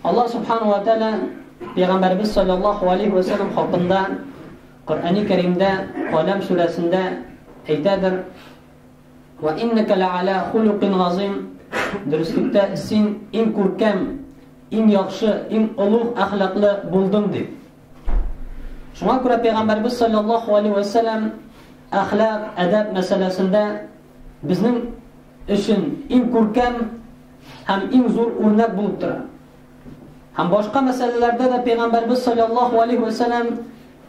Allah subhanahu wa ta'ala Peygamberimiz sallallahu aleyhi ve sellem hakkında Kur'an-ı Kerim'de Kalem suresinde aytadır: "Ve inneke le'ala hulukin azim." Dürüstlükte sen en kurkem, en yaxşı, en ulug' ahlaklı buldun deyip. Şuna göre Peygamberimiz sallallahu aleyhi ve sellem ahlak, edep meselesinde bizning için en kurkem hem en zor örnek bulup durar. Hem başka meselelerde de Peygamberimiz sallallahu aleyhi ve sellem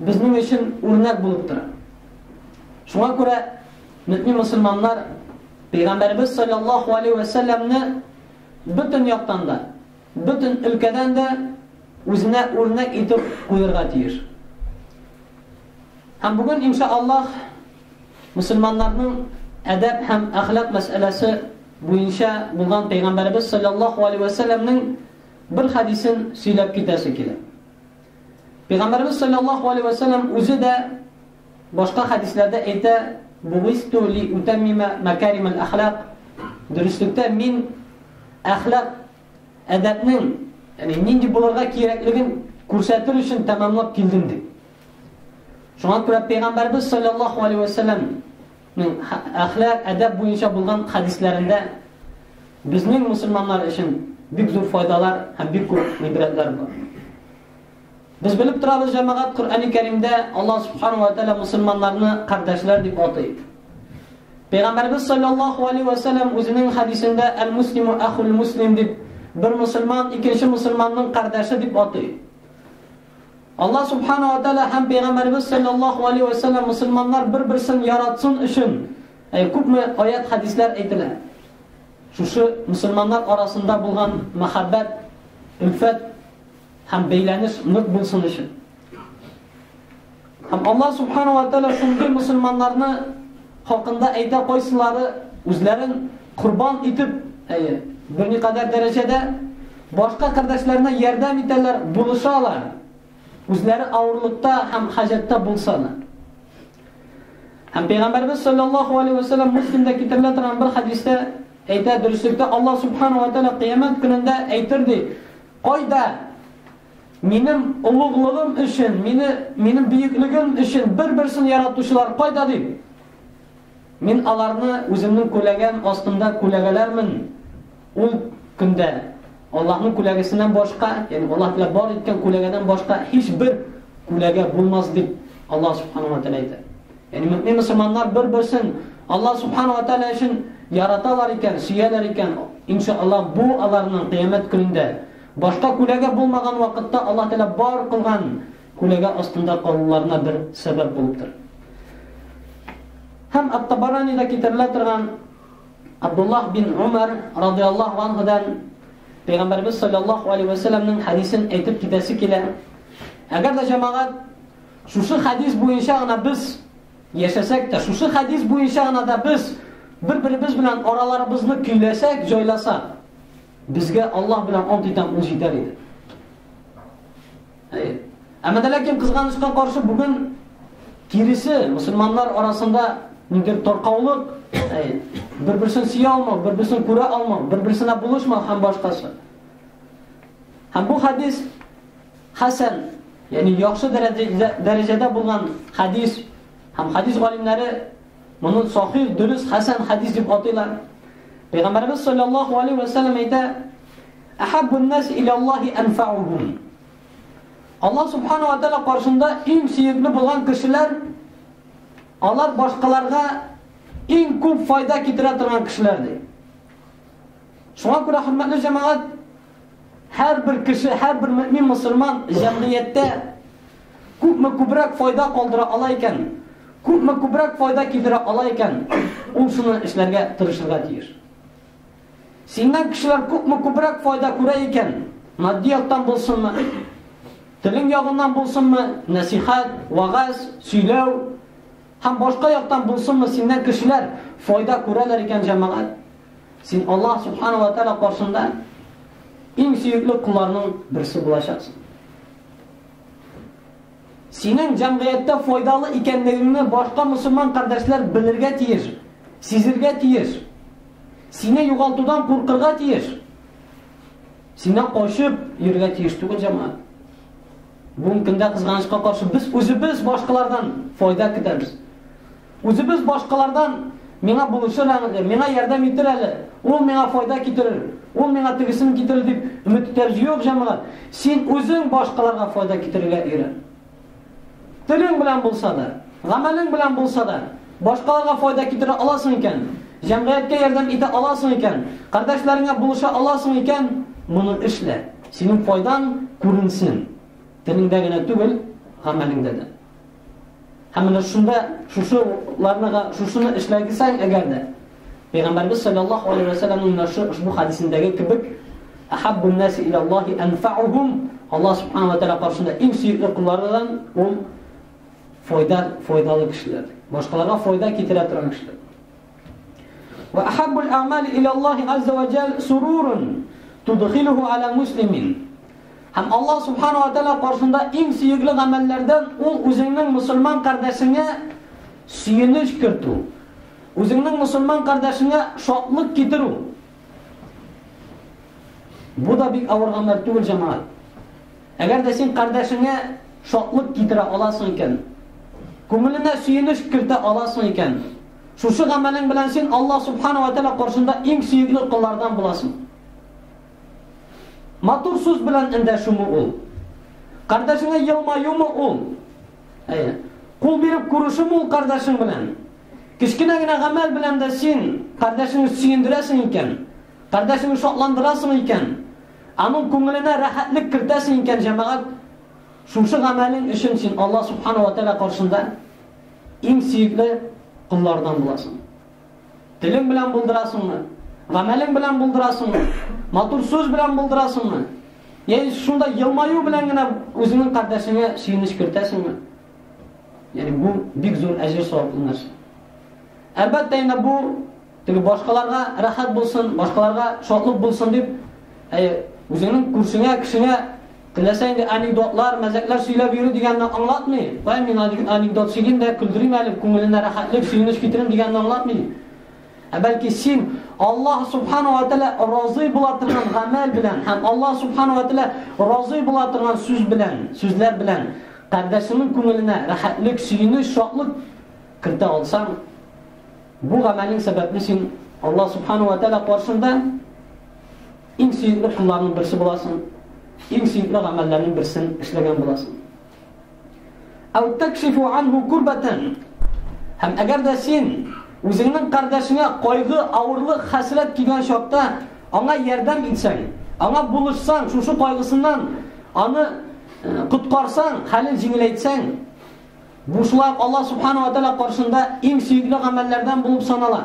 bizim için örnek bulup durar. Şuna göre mümin Müslümanlar Peygamberimiz sallallahu aleyhi ve sellemni bütün yaktan da, bütün ülkeden de özüne örnek etip koyurga tiyir. Hem bugün inşallah Müslümanların edep hem ahlak meselesi boyunca bulgan Peygamberimiz sallallahu aleyhi ve sellem'nin bir hadisin söylep kitesi kelir. Peygamberimiz sallallahu aleyhi ve sellem özü de başka hadislerde ayta: "Buistu li utammima makarimel ahlak." Dürüstlükte min ahlak edepnin yani nindi bularga kerakligin ko'rsatir uchun tamamlab keldim deb. Şuna göre Peygamberimiz sallallahu aleyhi ve sellem'nin ahlak edep boyunca bulgan hadislerinde bizning Müslümanlar için büyük zor faydalar hem büyük ibretler var. Biz bilip turabız cemaat, Kur'an-ı Kerim'de Allah subhanahu wa ta'ala Müslümanlarını kardeşler deb atayıp. Peygamberimiz sallallahu aleyhi ve sellem özünün hadisinde el muslimu ahul muslim deb bir Müslüman ikinci Müslümanın kardeşi deb atayıp. Allah subhanahu wa ta'ala hem Peygamberimiz sallallahu aleyhi ve sellem Müslümanlar bir-birisini yaratsın için ko'p ayet hadisler aytilar. Şu Müslümanlar arasında bulunan muhabbet, ülfet hem beyleniş, mut bulsun için. Hem Allah subhanahu wa ta'ala şunday Müslümanlarını hakkında ayta koysunları özlerin kurban etip bir kadar derecede başka kardeşlerine yardım ederler, buluşarlar. Özleri ağırlıkta hem hacette bulsalar. Hem Peygamberimiz sallallahu aleyhi ve sellem Müslim'de getirilen bir hadiste ayta dürüstlükte Allah subhanahu wa ta'ala kıyamet gününde aytirdi: "Koyda benim ulug'ligim için, benim büyüklüğüm için bir-birisini yaratuşlar koyda deyip. Men alarni özümning ko'lagan ostımda ko'lagalarmin. O günde Allah'ın ko'lagasidan boshqa, yani Allah bilan bor etgan ko'lagadan boshqa hech bir ko'laga bo'lmas deb Allah subhanahu wa ta'ala aytadi. Yani mümin Müslümanlar bir-birisini Allah subhanahu wa ta'ala için yaratalar ekan, suyalar ekan, inşallah bu alarning qiyomat kunida boshqa ko'laga bo'lmagan vaqtda Allah Teala bor qilgan ko'laga ostida qolganlarına bir sebep bo'libdir. Hem At-Tabarani'da keltirilgan Abdullah bin Umar radıyallahu anhudan Peygamberimiz sallallahu aleyhi ve sellem'nin hadisini aytib ketasi kelar. Agar da cemaat şu hadis boyunca ana biz yaşasak da, şu hadis boyunca ana da biz bir-birimiz bilan oralarimizni kuylasak, joylasak, bizga Allah bilan ont etam yetar edi. Ama lakin qizg'anishga qarshi bugun kirisi Müslümanlar arasında bir tarqovlik, bir-birisini siya olmak, bir-birisini ko'ra olmak, bir-birisine buluşmak ham boshqasi. Ham bu hadis hasan, yani yaxshi derecede bo'lgan hadis, ham hadis olimlari buni sahih, durust, hasan hadis deb ataylar. Peygamberimiz sallallahu aleyhi ve sellem aytadi: "Ahabbun nas ila Allohi anfa'uhum." Allah subhanahu wa ta'ala qarşısında en sevimli bo'lgan kishilar onlar boshqalarga eng ko'p foyda keltira turgan kishilardir. Shunga ko'ra hurmatli jamoat, her bir kishi, her bir mümin Müslüman jamiyatda ko'proq foyda qoldira olar ekan, ko'proq foyda keltira olar ekan, u shuni ishlarga tirishirga tiyir. Sendan kishilar ko'proq foyda ko'rar ekan, maddiyatdan bo'lsinmi, tiling yog'idan bo'lsinmi, nasihat, va'z, suylav ham boshqa yoqdan bo'lsinmi, sendan kishilar foyda ko'ralar ekan jamoat. Sen Allah subhanahu wa ta'ala qarshısında eng suyukli qullarning birisi bo'lasiz. Sening jamiyatda foydali ekanligingni boshqa musulmon qardoshlar bilirga tiyir, sezirga tiyir. Seni yo'qotuvdan qo'rqirga tiyir. Сеннен қошып йөрергә тиеш түгел җәмәгать. Бүгенге көндә кызганычка каршы без үзебез башкалардан файда көтәбез. Үзебез башкалардан миңа булышыр әле, миңа ярдәм итер әле, ул миңа файда китерер, ул миңа тегесен китерер дип өмет итәбез. Юк җәмәгать, син үзең башкаларга файда китерергә өйрән. Телең белән булса да, гамәлең белән булса да, башкаларга файда китерә аласың икән, җәмгыятькә ярдәм итә аласың икән, кардәшләреңә булыша аласың икән, моны эшлә. Синең файдаң күренсен. Телеңдә генә түгел, гамәлеңдә дә. Һәм менә шунда шушыны эшләгәнсәң әгәр дә Пәйгамбәрбез саллаллаһу алейхи ва салламның ушбу хадисендәге кебек ахаббун наси ила Аллаһи анфаухум, Аллаһ субханаһу ва тааля каршында иң сөйкле куллардан ул файдалы кешеләр, башкаларга файда китерә торган кешеләр. Ва ахаббул аъмали ила Аллаһи азза ва джал сурурун tudkhiluhu ala muslimin. Һәм Аллаһ субханаһу ва тааля каршында иң сөйкле гамәлләрдән ул үзеңнең мусульман кардәшеңә сөенеч кертү, үзеңнең мусульман кардәшеңә шатлык китерү. Бу да бик авыр гамәл түгел җәмәгать. Әгәр дә син кардәшеңә шатлык китерә аласың икән, күңеленә сөенеч кертә аласың икән, шушы гамәлең белән син Аллаһ субханаһу ва тааля каршында иң сөйкле куллардан буласың. Матур сүз белән эндәшүме ул, кардәшеңә елмаюмы ул, кул биреп күрешүме ул кардәшең белән, кечкенә генә гамәл белән дә син кардәшеңне сөендерәсең икән, кардәшеңне шатландырасың икән, аның күңеленә рәхәтлек кертәсең икән җәмәгать, шушы гамәлең өчен син Аллаһ субханаһу ва тааля каршында иң сөйкле куллардан буласың. Телең белән булдырасыңмы, гамәлең белән булдырасыңмы, матур сүз белән булдырасыңмы? Яни шунда елмаю белән генә үзеңнең кардәшеңә сөенеч кертәсеңме? Яни бу бик зур әҗер саваплы нәрсә. Әлбәттә инде бу теге башкаларга рәхәт булсын, башкаларга шатлык булсын дип, үзеңнең күршеңә, кешеңә теләсә инде анекдотлар, мәзәкләр сөйләп йөрү дигәнне аңлатмый. Мин анекдот сөйлим дә көлдерим әле, күңеленә рәхәтлек, сөенеч китерим дигәнне аңлатмый. Бәлки син Аллаһ субханаһу ва тааля разый була торган гамәл белән һәм Аллаһ субханаһу ва тааля разый була торган сүзләр белән кардәшеңнең күңеленә рәхәтлек, сөенеч, шатлык кертә алсаң, бу гамәлең сәбәпле син Аллаһ субханаһу ва тааля каршында иң сөйкле кулларның берсе буласың, иң сөйкле гамәлләрнең берсен эшләгән буласың. Ау такшифу анху курбатан. Һәм әгәр дә син үзеңнең кардәшеңә кайгы, авырлык, хәсрәт килгән чакта аңа ярдәм итсәң, аңа булышсаң, шушы кайгысыннан аны коткарсаң, хәлен җиңеләйтсәң, бу шулай Аллаһ субханаһу ва тааля каршында иң сөйкле гамәлләрдән булып санала.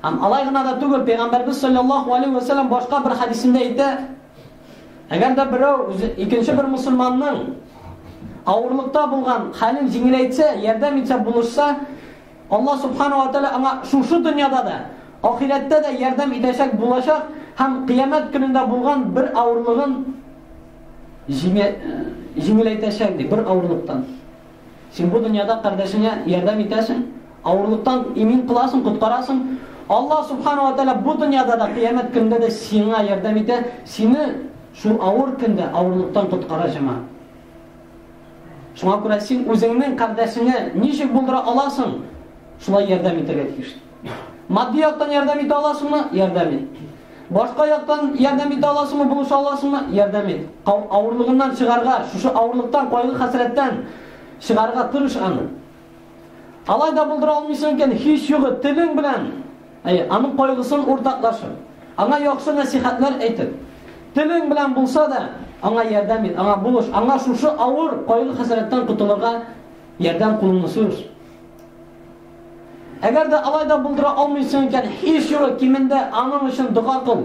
Һәм алай гына да түгел, Пәйгамбәрбез саллаллаһу алейхи ва саллям башка бер хадисендә әйтә, әгәр дә берәү икенче бер мусульманның авырлыкта булган хәлен җиңеләйтсә, ярдәм итсә, булышса, Аллаһ субханаһу ва тааля аңа шушы дөньяда да, ахирәттә дә ярдәм итәчәк булачак һәм кыямәт көнендә булган бер авырлыгын җиңеләйтәчәк ди, бер авырлыктан. Син бу дөньяда кардәшеңә ярдәм итәсең, авырлыктан имин кыласың, коткарасың. Аллаһ субханаһу ва тааля бу дөньяда да, кыямәт көнендә дә сиңа ярдәм итә, сине шул авыр көндә авырлыктан коткара җәмәгать. Шуңа күрә син үзеңнең кардәшеңә ничек булдыра аласың? Шулай ярдәм итәргә тиеш. Матди яктан ярдәм итә аласыңмы? Ярдәм ит. Башка яктан ярдәм итә аласыңмы? Булыша аласыңмы? Ярдәм ит. Авырлыгыннан чыгарга, шушы авырлыктан, кайгы, хәсрәттән чыгарга тырыш аны. Алай да булдыра алмыйсың икән, һич югы телең белән аның кайгысын уртаклашып, аңа яхшы насихатлар әйтеп, телең белән булса да аңа ярдәм ит, аңа булыш, аңа шушы авыр кайгы, хәсрәттән котылырга ярдәм кулыңны суз. Әгәр дә алай да булдыра алмыйсың икән, һич югы кимендә аның өчен дуга кыл.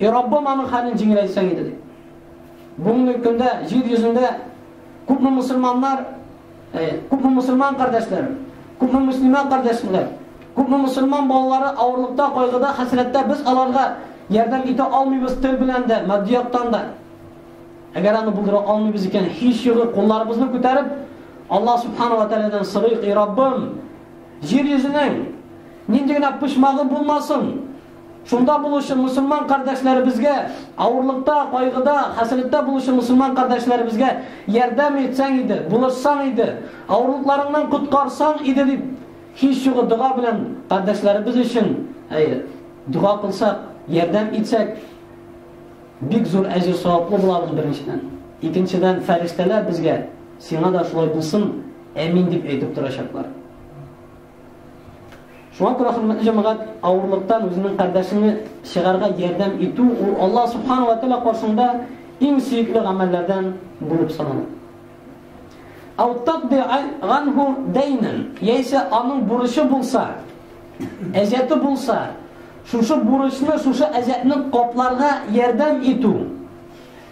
Раббым аның хәлен җиңеләйтсәң иде. Бүгенге көндә җир йөзендә күпме мусульманнар, күпме мусульман кардәшләр, күпме мөселман кардәшләр, күпме мусульман балалары авырлыкта, кайгыда, хәсрәттә, без аларга ярдәм итә алмыйбыз тел белән дә, матди яктан да. Әгәр аны булдыра алмыйбыз икән, һич югы кулларыбызны күтәреп, Аллаһ субханаһу ва таалядан сорыйк, Раббым, җир йөзенең нинди генә пышмагы булмасын, Шунда булушы мусульман кардәшләребезгә, авырлыкта, кайгыда, хәсрәттә булушы мусульман кардәшләребезгә ярдәм итсәң иде, булышсаң иде, авырлыкларыңнан коткарсаң иде дип, һич югы дуга белән кардәшләребез өчен дуга кылсак, ярдәм итсәк, бик зур әҗер саваплы булабыз беренчедән. Икенчедән, фәрештәләр безгә сиңа да шулай булсын, әмин дип әйтеп торачаклар. Шуңа күрә хөрмәтле җәмәгать, авырлыктан үзенең кардәшен чыгарга ярдәм итү ул Аллаһ Субханаһу ва Тааля каршында иң сөйкле гамәлләрдән булып санала. Ау тaqdi anhu daynan, яисә аның бурычы булса, әҗәте булса, шушы бурычны, шушы әҗәтне капларга ярдәм итү.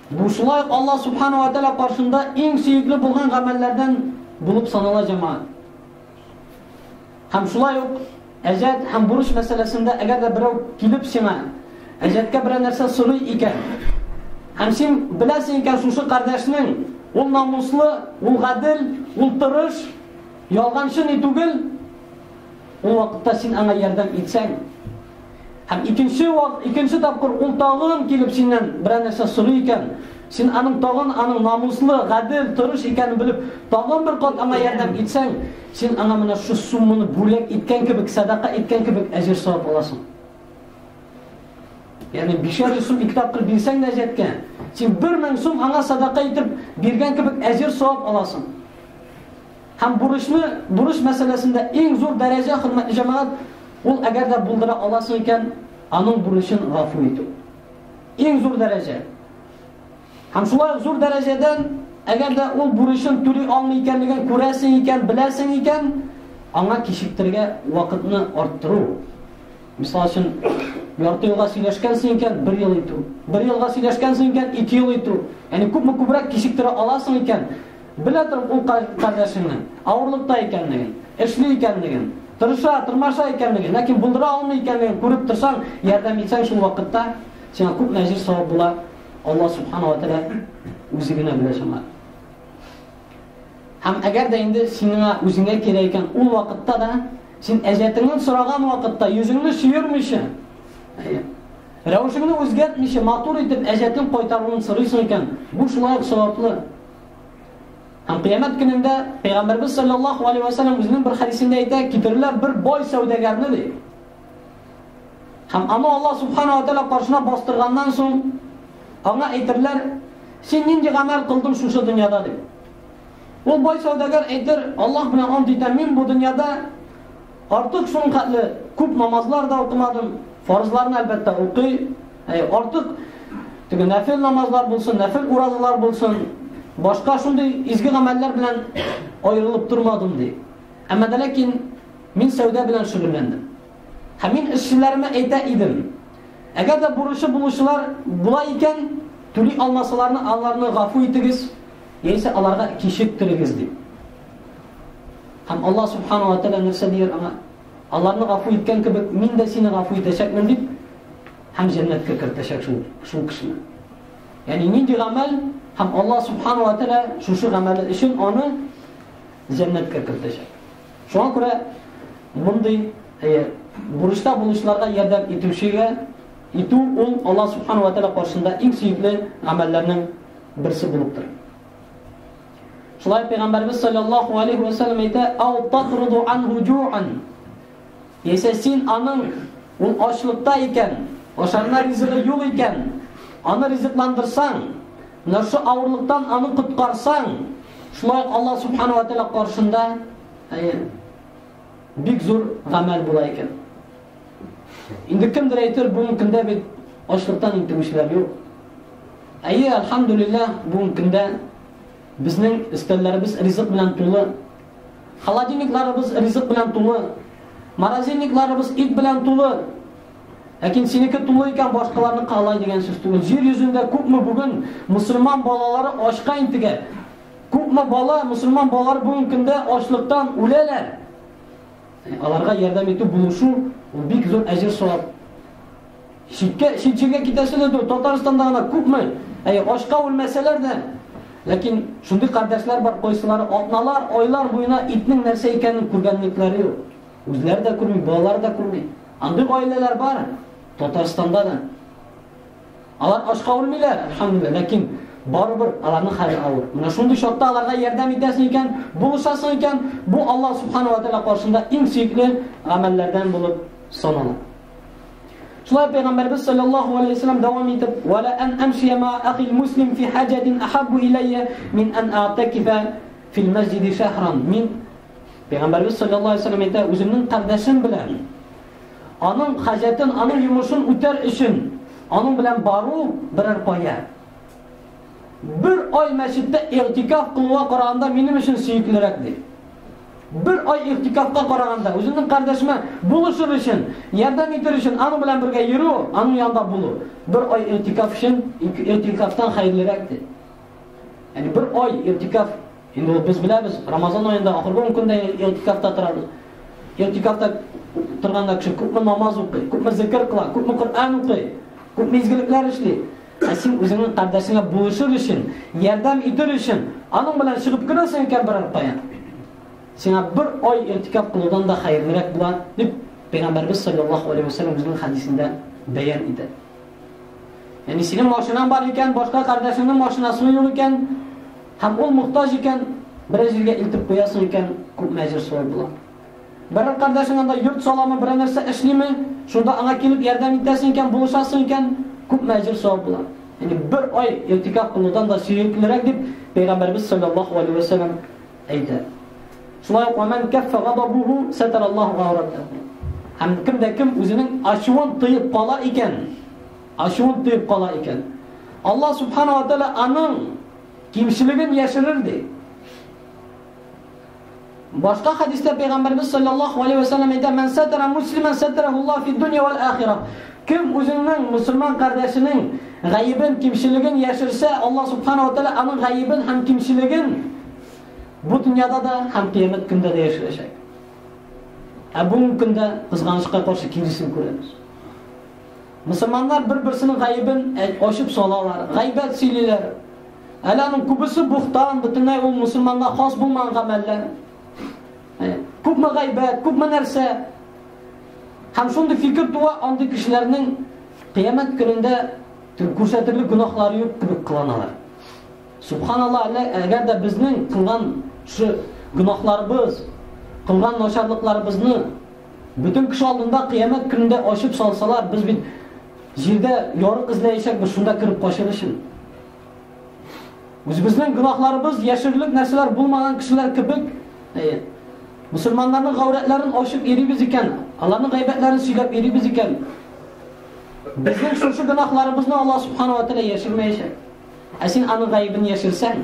Бу шулай Аллаһ Субханаһу ва Тааля каршында иң сөйкле булган гамәлләрдән булып санала җәмәгать. Һәм шулай ук әҗәт һәм бурыч мәсьәләсендә әгәр дә берәү килеп сиңа әҗәткә берәр нәрсә сорый икән, һәм син беләсең икән шушы кардәшнең ул намуслы, ул гадел, ул тырыш, ялганчы ни түгел, ул вакытта син аңа ярдәм итсәң, һәм икенче тапкыр ул тагын килеп синнән берәр нәрсә сорый икән, син аның тагын аның намуслы, гадел, тырыш икәнен белеп, тагын бер кат аңа ярдәм итсәң, син аңа менә шу сумманы бүләк иткән кебек, садака иткән кебек әҗер савап аласың. Ягъни 500 сум иктап кылып бирсәң дә әҗәткә, син 1000 сум аңа садака итеп биргән кебек әҗер савап аласың. Һәм бурыч мәсьәләсендә иң зур дәрәҗә хөрмәтле җәмәгать, ул әгәр дә булдыра аласың икән, аның бурычын гафу итү. Иң зур дәрәҗә. Һәм шулай зур дәрәҗәдән әгәр дә ул бурычын түли алмый икәнлеген күрәсең икән, беләсең икән, аңа кичектергә вакытны арттыру. Мисал өчен, ярты елга сөйләшкәнсең икән, 1 ел итү. 1 елга сөйләшкәнсең икән, 2 ел итү. Ягъни күпме-күбрәк кичектерә аласың икән, белә торып ул кардәшеңнең авырлыкта икәнлеген, эшли икәнлеген, тырмаша икәнлеген, ләкин булдыра алмый икәнлеген күреп торсаң, ярдәм итсәң, шул вакытта сиңа күп әҗер савап була. Аллаһ Субханаһу ва Тааля үзе генә белә шуңа. Һәм әгәр дә инде сиңа үзеңә кирәк икән, ул вакытта да син әҗәтеңне сораган вакытта йөзеңне сөйермичә, рәвешеңне үзгәртмичә, матур итеп әҗәтен кайтаруын сорыйсың икән, бу шулай ук саваплы. Һәм кыямәт көнендә Пәйгамбәрбез саллаллаһу алейһи ва саллям үзенең бер хәдисендә әйтә, китерерләр бер бай сәүдәгәрне ди. Һәм аны Аллаһ Субханаһу ва Тааля каршына бастырганнан соң аңа әйтерләр, син нинди гамәл кылдың шушы дөньяда дип. Ул бай сәүдәгәр әйтер, Аллаһ белән ант итәм, мин бу дөньяда артык шуның хәтле күп намазлар да укымадым, фарызларны әлбәттә укый, артык теге нәфил намазлар булсын, нәфил уразалар булсын, башка шундый изге гамәлләр белән аерылып тормадым ди. Әмма дә ләкин мин сәүдә белән шөгыльләндем. Һәм мин эшчеләремә әйтә идем, әгәр дә бурычы булучылар була икән, түли алмасаларны, аларны гафу итегез, яисә аларга кичектерегез дип. Һәм Аллаһ Субханаһу ва Тааля нәрсә дияр аңа? Аларны гафу иткән кебек мин дә сине гафу итәчәкмен дип, һәм җәннәткә кертәчәк шул кешене. Ягъни нинди гамәл, һәм Аллаһ Субханаһу ва Тааля шушы гамәле өчен аны җәннәткә кертәчәк. Шуңа күрә мондый бурычта булучыларга ярдәм итү ул Аллаһ Субханаһу ва Тааля каршында иң сөйкле гамәлләрнең берсе булып тора. Шулай Пәйгамбәрбез саллаллаһу алейһи ва саллям әйтә, "Ау тaqridu anhu ju'an." Яисә син аның ул ачлыкта икән, ашарына ризыгы юк икән, аны ризыкландырсаң, нәрсә авырлыктан аны коткарсаң, шулай Аллаһ Субханаһу ва Тааля каршында бик зур гамәл була икән. Инде кемдер әйтер, бүген көндә бит ачлыктан интегүчләр юк. Алхамдулиллах, бүген көндә безнең өстәлләребез ризык белән тулы, холодильникларыбыз ризык белән тулы, морозильникларыбыз ит белән тулы. Ләкин синеке тулы икән, башкаларны калай дигән сүз түгел. Җир йөзендә күпме бүген мусульман балалары ачка интегә. Күпме бала, мусульман балалар бүген көндә ачлыктан үләләр. Аларга ярдәм итү булышу ул бик зур әҗер савап. Шитчегә китәселәр дә Татарстанда гына күпме, ачка үлмәсәләр дә, ләкин шундый кардәшләр бар, койсылары атналар, айлар буена итнең нәрсә икәнен күргәнлекләре юк. Үзләре дә күрми, балалар да күрми. Андый гаиләләр бар. Татарстанда да. Алар ашка үлмиләр, алхамдулилlah, ләкин барыбер аларның хәле авыр. Менә шундый чакта аларга ярдәм итәсең икән, булышасың икән, бу Аллаһ субхanahu ва тааля каршында иң сөйкле гамәлләрдән булып санала. Шулай Пәйгамбәрбез саллаллаһу алейхи ва саллям дәвам итеп: "Ва ла ан амшия ма ахи муслим фи хаҗатин ахаббу иlayya мин ан a'takifa фил масҗиди шахран." Мин Пәйгамбәрбез саллаллаһу алейхи ва саллям әйтә, үземнең кардәшем белән аның хаҗатын, аның йомышын үтәр өчен аның белән бару берәр кая. Bir ay мәчеттә игътикаф кылуга караганда минем өчен сөйклерәк ди. Bir ay игътикафка караганда үзенең кардәшемә булышыр өчен, ярдәм итер өчен, аның белән бергә йөрү, аның янында булу. Bir ay игътикаф өчен игътикафтан хәерлерәк ди. Яни bir ay игътикаф, инде без беләбез, Рамазан аенда ахыргы 10 көндә игътикафта торабыз. Игътикафта торганда кеше күпме намаз укый, күпме зикр кыла, күпме Коръан укый, күпме изгелекләр эшли. Син үзеңнең кардәшеңә булышыр өчен, ярдәм итер өчен, аның белән чыгып керәсең икән берәр кая. Сиңа bir ay игътикаф кылудан да хәерлерәк була, дип Пәйгамбәрбез саллаллаһу алейхи ва саллям үзенең хадисендә бәян итә. Яни синең машинаң бар икән, башка кардәшеңнең машинасы юк икән, һәм ул мохтаҗ икән, берәр җиргә илтеп куясың икән, күп мәҗр савап була. Берәр кардәшең анда йорт саламы, берәр нәрсә эшлиме, шунда аңа килеп ярдәм итәсең икән, булышасың икән, күп мәҗр савап була. Яни bir ay игътикаф кылудан да сөйклерәк дип Пәйгамбәрбез саллаллаһу алейхи ва саллям әйтә. Шулай ук "Ман каффа гадабуху сатараллаһу гавратаху." Һәм кемдә кем үзенең ачуын тыеп кала икән, Аллаһ субхanahu ва тааля аның кимчелеген яшерер ди. Башка хадистә Пәйгамбәрбез саллаллаһу алейхи ва саллям әйтә: "Ман сатара муслиман сатараху Аллаһ фи дунья вал ахира." Кем үзенең мусульман кардәшенең гаибен, кимчелеген яшерсә, Аллаһ субхanahu ва тааля аның гаибен һәм кимчелеген бу дөньяда да һәм кыямәт көндә дә яшерәчәк. Бүгенге көндә кызганычка каршы киресен күрәбез. Мусульманнар бер-берсенең гаибен ачып салалар, гайбәт сөйлиләр. Әле аның күбесе бухтан, бөтенләй ул мусульманга хас булмаган гамәлләр. Күпме гайбәт, күпме нәрсә. Һәм шундый фикер туа, андый кешеләрнең кыямәт көнендә күрсәтерлек гөнаһлары юк кебек кыланалар. Субханаллах, әгәр дә безнең кылган шу гөнаһларыбыз, кылган начарлыкларыбызны бөтен кеше алдында кыямәт көнендә ачып салсалар, без бит җирдә ярык эзләячәкбез, шунда кирип качыр өчен. Үзебезнең гөнаһларыбыз яшерлек нәрсәләр булмаган кешеләр кебек, мусульманнарның гаврәтләрен ачып йөрибез икән, аларның гайбәтләрен сөйләп йөрибез икән. Безнең шушы гөнаһларыбызны Аллаһ субхanahu ва тааля яшермәячәк. Син аның гаибен яшерсәң,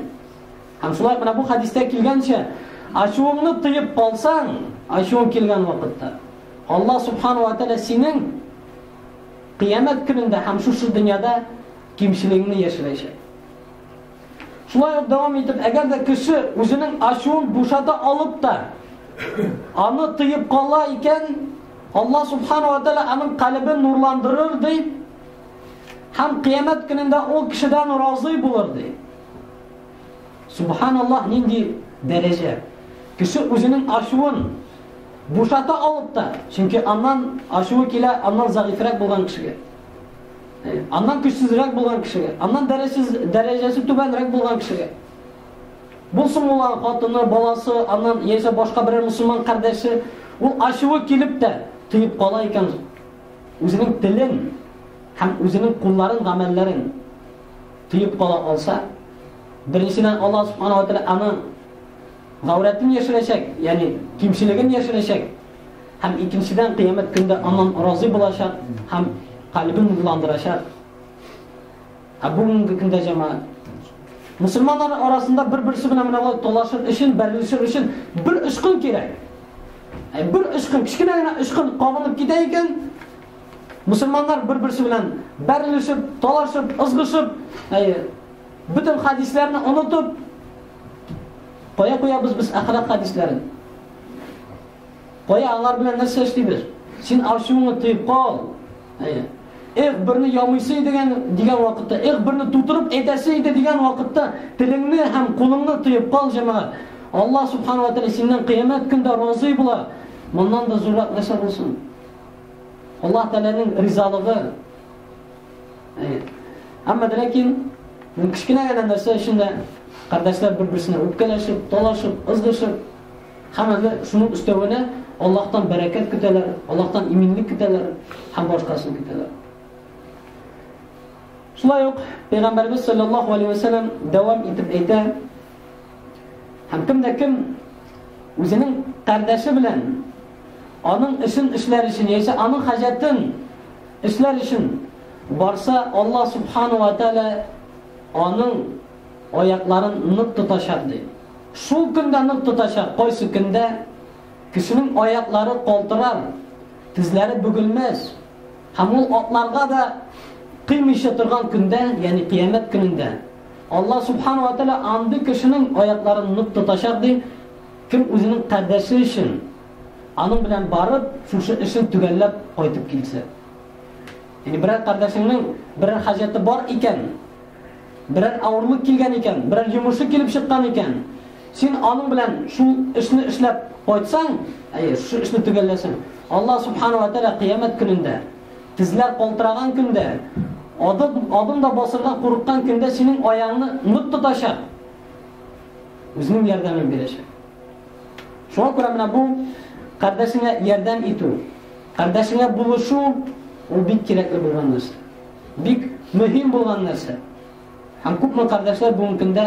һәм шулай менә бу хадистә килгәнчә, ачуыңны тыеп калсаң, ачуың килгән вакытта Аллаһ субхanahu ва тааля синең кыямәт көнендә һәм шушы дөньяда кимчелегеңне яшерәчәк. Шулай ук дәвам итеп, әгәр дә кеше үзенең ачуын бушата алып та аны тыеп кала икән, Аллаһ субхanahu ва тааля аның калбын нурландырыр ди. Һәм кыямәт көнендә ул кешедән разый булыр ди. Субханаллах, нинди дәрәҗә. Кеше үзенең ачуын бушата алып та, чөнки аннан ачуы килә, аннан загыйфрак булган кешегә. Аннан көчсезрәк булган кешегә, аннан дәрәҗәсе түбәнрәк булган кешегә. Булсын ул хатыны, баласы, аннан яисә башка берәр мусульман кардәше, ул ачуы килеп тә тыеп кала икән, үзенең телен һәм үзенең кулларын, гамәлләрен тыеп кала алса, беренчедән Аллаһ субхanahu ва тааля аның гаврәтен яшерәчәк, ягъни кимчелеген яшерәчәк, һәм икенчедән кыямәт көндә аннан разый булачак һәм калбын нурландырачак. Бүгенге көндә җәмәгать мусульманнар арасында бер-берсе белән менә талашыр өчен, бәрелешер өчен бер ышкын кирәк. Бер ышкын, кичкенә генә ышкын кабынып китә икән, мусульманнар бер-берсе белән бәрелешеп, талашып, ызгышып, бөтен хадисләрне онытып, куябыз без ахират хадисләрен. Кая алар белән нәрсә эшлибез? Син ачуыңны тыеп кал. Берне ямыйсы дигән вакытта, берне тутырып әйтәсе иде дигән вакытта, телеңне һәм кулыңны тыеп кал җәмәгать. Аллаһ субхanahu ва тааля синнән кыямәт көндә разый була. Моннан да зуррак нәрсә булсын? Аллаһ Тәгаләнең ризалыгы. Әмма ләкин кечкенә генә нәрсә өчен кардәшләр бер-берсенә үпкәләшеп, талашып, ызгышып, һәм шуның өстәвенә Аллаһтан бәрәкәт көтәләр, Аллаһтан иминлек көтәләр, һәм башкасын көтәләр. Шулай ук Пәйгамбәрбез саллаллаһу алейхи ва саллям дәвам итеп әйтә, һәм кем үзенең кардәше белән аның эшен эшләр өчен, яисә аның хаҗатын эшләр өчен барса, Аллаһ субхану ва тааля аның аякларын нык тотачак ди. Шул көндә нык тотачак, кайсы көндә кешенең аяклары калтырар, тезләре бөгелмәс, һәм ул атларга да кыймыйча торган көндә, ягъни кыямәт көнендә Аллаһ субхану ва тааля андый кешенең аякларын нык тотачак ди, кем үзенең кардәше өчен аның белән барып, шушы эшен төгәлләп кайтып килсә. Ягъни берәр кардәшеңнең берәр хаҗаты бар икән, берәр авырлык килгән икән, берәр йомышы килеп чыккан икән, син аның белән шул эшне эшләп кайтсаң, шул эшне төгәлләсәң, Аллаһ субхану ва тааля кыямәт көнендә, тезләр калтыраган көндә, адым да басырга курыккан көндә синең аягыңны нык тотачак, үзенең ярдәмен бирәчәк. Шуңа күрә менә бу кардәшеңә ярдәм итү, кардәшеңә булышу, ул бик кирәкле булган нәрсә, бик мөһим булган нәрсә. Һәм күпме кардәшләр бүгенге көндә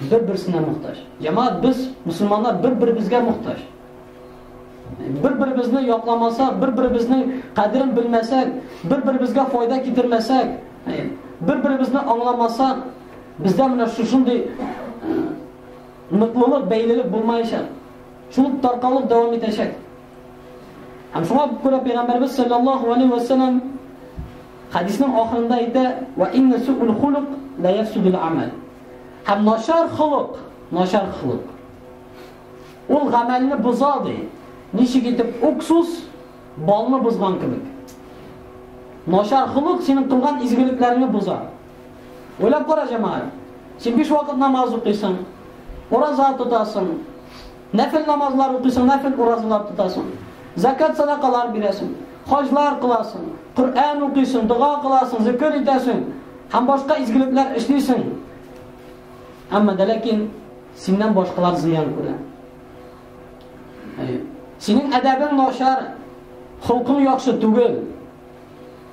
бер-берсенә мохтаҗ. Җәмәгать, без мусулманнар бер-беребезгә мохтаҗ. Бер-беребезне якламасак, бер-беребезнең кадерен белмәсәк, бер-беребезгә файда китермәсәк, бер-беребезне аңламасак, бездә менә шушындый ныклылык, бәйлелек булмаячак. Шул таркаулык дәвам итәчәк. Һәм шуңа күрә Пәйгамбәрбез саллаллаһу алейхи ва саллям хадисның ахырында әйтә: "Ва инна су'ул хулук ла яфсудул амал." Һәм начар хулук ул гамәлне боза ди. Ничек итеп уксус балны бозган кебек. Начар хулук синең кылган изгелекләреңне боза. Уйлап кара җәмәгать. Син 5 вакыт намаз укыйсың, ураза тотасың, нәфил намазлар укыйсың, нәфил уразалар тотасың, закат садакалар бирәсең, хаҗлар кыласың, Коръән укыйсың, дуга кыласың, зикр итәсең, һәм башка изгелекләр эшлисең. Әмма ләкин синнән башкалар зыян күрә. Синең әдәбең начар, хулкың яхшы түгел.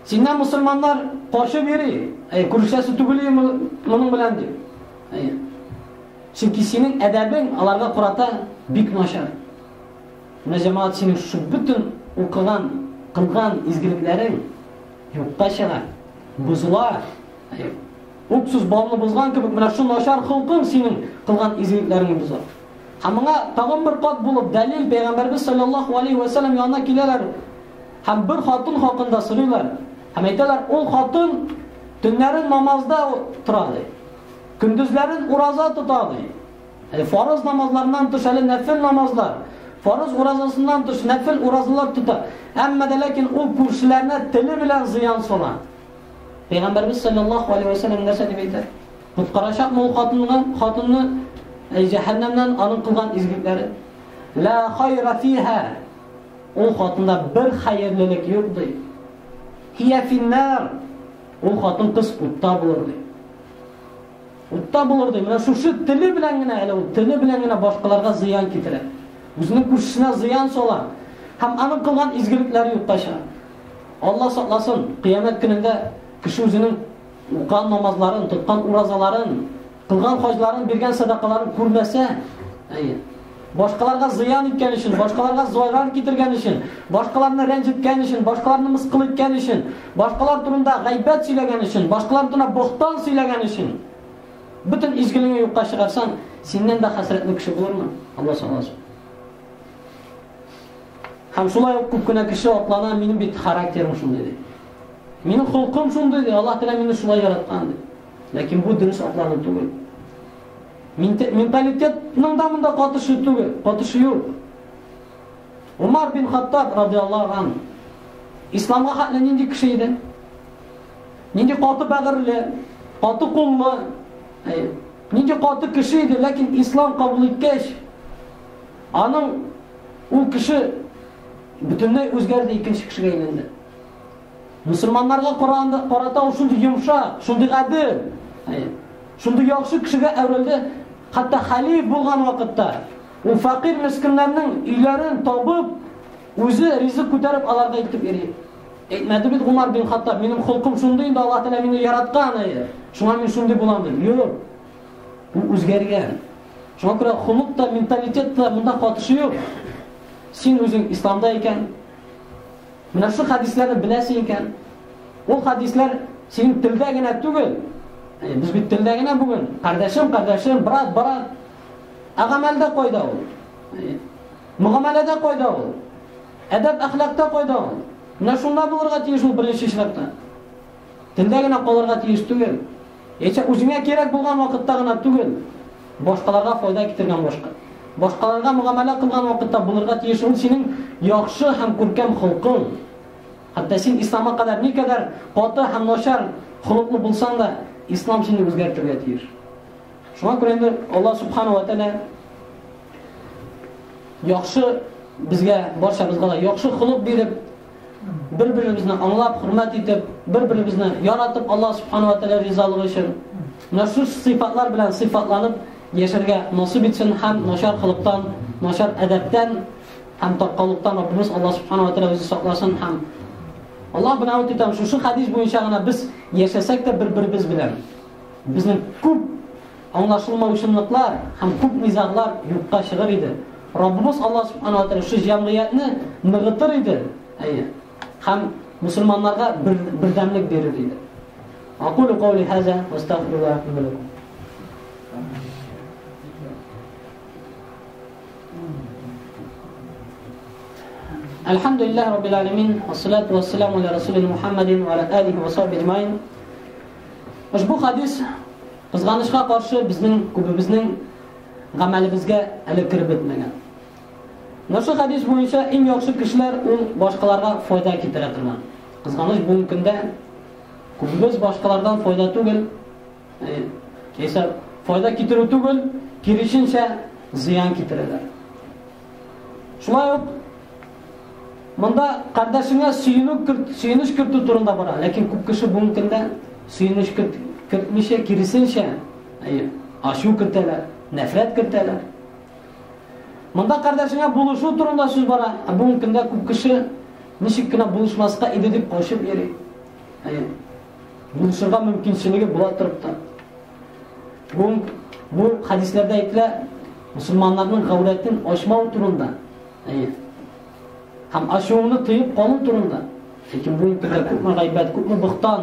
Синнән мусулманнар каршы бери, күрешәсе түгел моның белән дип. Чөнки синең әдәбең аларга карата бик начар. Менә җәмәгать, синең шу бүтән укыган, кылган изгелекләрең юкка чыга, бузыла. Уксус балны бузган кебек, менә шу начар хулкың синең кылган изгелекләреңне буза. Һәм моңа тагын бер кат булып дәлил Пәйгамбәрбез саллаллаһу алейхи ва саллям янына киләләр. Һәм бер хатын хакында сорыйлар. Һәм әйтәләр, ул хатын төннәрен намазда тора ди. Көндезләрен ураза тота ди. Фарыз намазларыннан тыш әле нәфил намазлар, фарыз уразасыннан тыш нәфил уразалар тота. Әмма ләкин ул күршеләренә теле белән зыян сала. Пәйгамбәрбез саллаллаһу алейхи ва саллям нәрсә дип әйтә? Коткарачакмы ул хатынны җәһәннәмнән аның кылган изгелекләре? Ла хайра фиха. Ул хатында бер хәерлелек юк ди. Хия финнар. Ул хатын кыз утта булыр ди. Утта булыр ди. Менә шушы теле белән генә, әле ул теле белән генә башкаларга зыян китерә. Үзенең күршесенә зыян сала. Һәм аның кылган изгелекләре юкка чыга. Алла сакласын, кыямәт көнендә кеше үзенең укыган намазларын, тоткан уразаларын, кылган хаҗларын, биргән садакаларын күрмәсә, башкаларга зыян иткән өчен, башкаларга зыян китергән өчен, башкаларны рәнҗеткән өчен, башкаларны мыскыл иткән өчен, башкалар турында гайбәт сөйләгән өчен, башкалар турында бохтан сөйләгән өчен, бөтен изгелегеңне юкка чыгарсаң, синнән дә хәсрәтле кеше булырмы? Алла сакласын. Һәм шулай ук күп кенә кеше атлана, минем бит характерым шундый ди. Минем хулкым шундый ди, Аллаһ Тәгалә мине шулай яраткан ди. Ләкин бу дөрес атлану түгел. Менталитетның да монда катышы түгел, катышы юк. Умар бин Хаттаб радиллаһу анһу исламга хәтле нинди кеше иде? Нинди каты бәгырле, каты куллы, нинди каты кеше иде, ләкин ислам кабул иткәч, аның ул кеше бөтенләй үзгәрде, икенче кешегә әйләнде. Мусулманнарга карата ул шундый йомшак, шундый гадел, шундый яхшы кешегә әверелде. Хәтта халиф булган вакытта ул факир мискиннәрнең өйләрен табып, үзе ризык күтәреп аларга итеп йөри. Әйтмәде бит Умар бин Хаттаб, минем холкым шундый инде, Аллаһ Тәала мине яраткан, шуңа мин шундый булам дип. Юк. Бу үзгәргән. Шуңа күрә холыкта, менталитетта монда катышы юк. Син үзең исламда икән, менә шу хадисләрне беләсең икән, ул хадисләр синең телдә генә түгел. Без бит телдә генә бүген. Кардәшем, брат. Агамәлдә кайда ул? Мугамәләдә кайда ул? Әдәп әхлакта кайда ул? Менә шунда булырга тиеш ул беренче шартта. Телдә генә калырга тиеш түгел. Үзеңә кирәк булган вакытта гына түгел. Башкаларга файда китергән башка. Башкаларга мугамәлә кылган вакытта булырга тиеш ул синең яхшы һәм күркәм холкың. Хәтта син исламга кадәр никадәр каты һәм начар холыклы булсаң да, ислам сине үзгәртергә тиеш. Шуңа күрә инде Аллаһ Субханаһу ва Тәала яхшы безгә барчабызга да яхшы холык биреп, bir-birimizni аңлап, хөрмәт итеп, bir-birimizni яратып, Аллаһ Субханаһу ва Тәала ризалыгы өчен менә шу сыйфатлар белән сыйфатланып яшәргә насыйп итсен һәм начар холыктан, начар әдәптән һәм таркаулыктан Раббыбыз Аллаһ Субханаһу ва Тәала үзе сакласын һәм Аллаһ белән әйтәм, шу хадис буенча гына без яшәсәк тә бер-беребез белән безнең күп аңлашылмаучанлыклар һәм күп низаглар юкка чыгыр иде. Раббыбыз Аллаһ Субханаһу ва Тәала шу җәмгыятьне ныгытыр иде. Һәм мусулманнарга бердәмлек бирер иде. Aqulu qawli hadha wa astaghfirullah li wa lakum. Alhamdulillah rabbil alamin, wassalatu wassalamu ala rasulina Muhammadin wa ala alihi wa sahbihi ajma'in. Ushbu hadis qizg'anishga qarshi bizning ko'pimizning g'amalibizga hali kirib bitmagan. Nasıl hadis boyunca en yaxşı kişiler başkalarına fayda kitirirler. Kızganış bu mümkünde kubimiz başkalardan fayda tugul, ise fayda kitirir tugul, girişince ziyan kitirirler. Şuna yok. Bunda kardeşine suyunuş kırtı turunda var. Lakin kub kişi bu mümkünde suyunuş kırtmışa girişince aşu kırtırlar, nefret kırtırlar. Монда кардашыңа булышу турында сүз бара. Бүгенге көндә күп кеше ничек кенә булышмаска иде дип кошып йөри. Булышырга мөмкинчелеге була торып та. Бу хадисләрдә әйтелә, мусулманнарның гаврәтен ачмау турында. Һәм ачуны тыйып калу турында. Ләкин бүгенге көндә күпме гайбәт, күпме бухтан,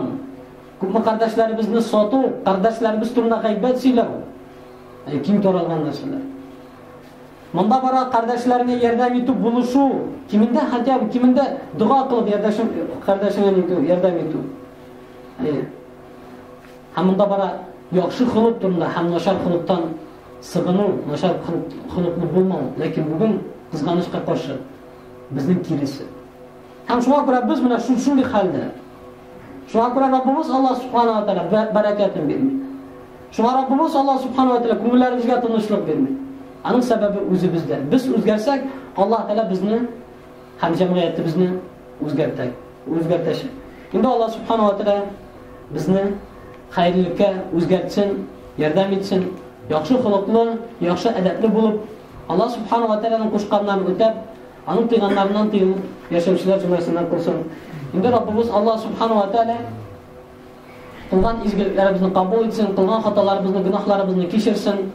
күпме кардәшләребезне сату, кардәшләребез турында гайбәт сөйләү. Ким таралган нәрсәләр. Монда бара кардәшләргә ярдәм итү булышу, кимендә хәтта кимендә дуа кылып кардәшеңә ярдәм итү. Һәм монда бара яхшы холык турында һәм начар холыктан сыгыну, начар холыклы булмау, ләкин бүген кызганычка каршы безнең киресе. Һәм шуңа күрә без менә шундый хәлдә. Шуңа күрә Раббыбыз Аллаһ Субханаһу ва Тәала бәрәкәтен бирми. Шуңа Раббыбыз Аллаһ Субханаһу ва Тәала күңелләребезгә тынычлык бирми. Аның сәбәбе үзебездә. Без үзгәрсәк, Аллаһ Тәала безне һәм җәмгыятебезне үзгәртәчәк. Инде Аллаһ Субханаһу ва Тәала безне хәйрлеккә үзгәртсен, ярдәм итсен, яхшы холыклы, яхшы әдәпле булып, Аллаһ Субханаһу ва Тәаланың кушканнарын үтәп, аның тыйганнарыннан тыйылып яшәүчеләр җумасыннан кылсын. Инде Раббыбыз Аллаһ Субханаһу ва Тәала кылган изгелекләребезне кабул итсен, кылган хаталарыбызны, гөнаһларыбызны кичерсен.